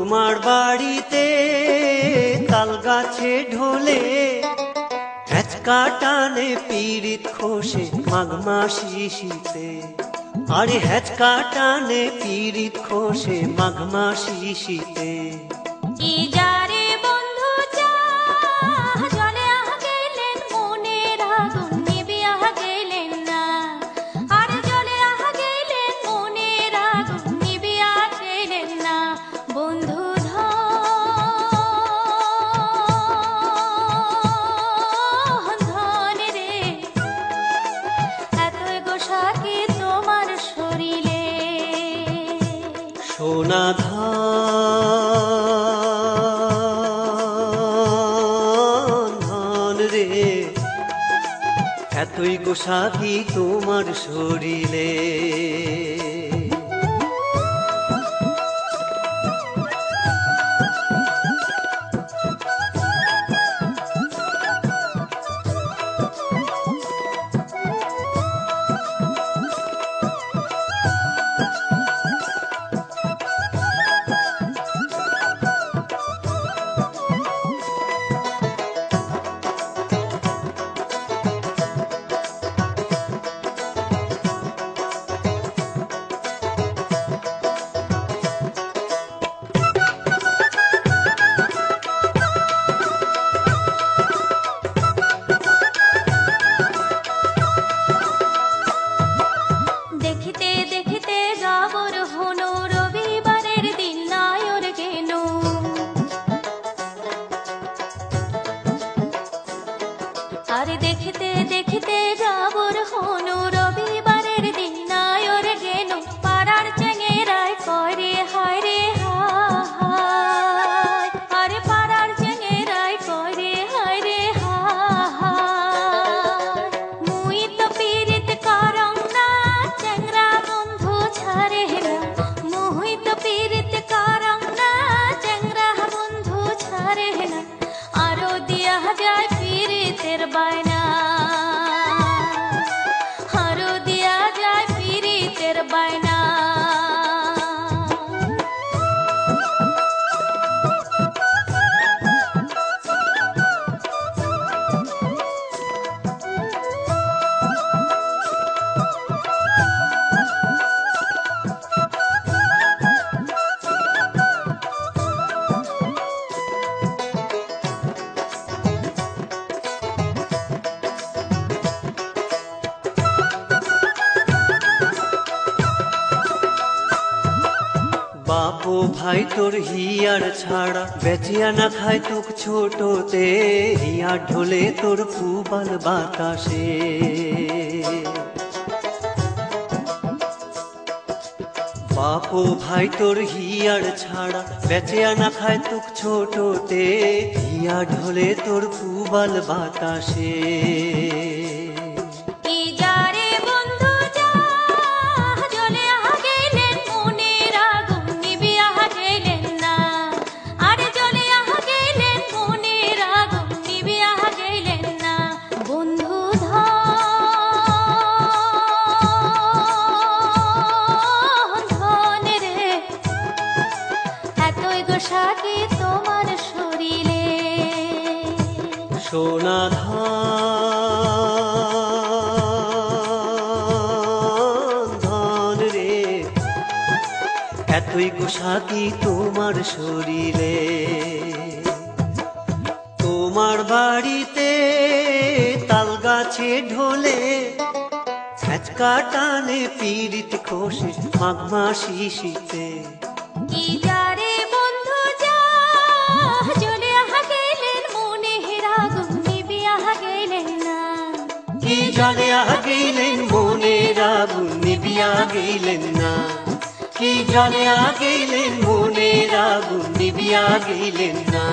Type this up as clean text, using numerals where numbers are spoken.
তোমার বাড়িতে তাল গাছে ঢোলে হেঁচকা টানে পিরিত খোসে মাঘ মাসি শীতে। আরে হেঁচকা টানে পিরিত খোসে মাঘ মাসি শীতে। সোনা ধান রে এতই গোসাকি তোমার শরীরে। আরে দেখিতে দেখিতে যাবর হনু রবিবারের দিন নায়র গেল পাড়ার চেঙেরায় করে হায় রে হায়। আরে পাড়ার চেঙেরায় করে হায় রে হায়। মুই তো পীড়িত করং না চেংরা বন্ধু ছাড়ে না। মুই তো পীড়িত করং না চেংরা বন্ধু ছাড়ে না। আরো দিয়া যায় পীড়িতের বায়না, আরো দিয়া যায় পীড়িতের বায়না। বাপো ভাই তোর হিয়ার ছাড়া বেচিয়া না খায় তোক ছোটতে। হিয়ার ঢোলে তোর ফুবাল বাতাসে। বাপো ভাই তোর হিয়ার ছাড়া বেচিয়া না খায় তোক ছোটতে। হিয়া ঢোলে তোর ফুবাল বাতাসে। তোমার শরীরে সোনা ধান রে এতই গোসাকি তোমার শরীরে। তোমার বাড়িতে তাল গাছে ঢোলে হেঁচকা টানে পিরিত খোসে মাঘ মাসি শীতে। কি জানে আগেলেন মনের আগুন নিবিয়া গেলেন না। কি জানে আগেলেন মনের আগুন নিবিয়া গেলেন না।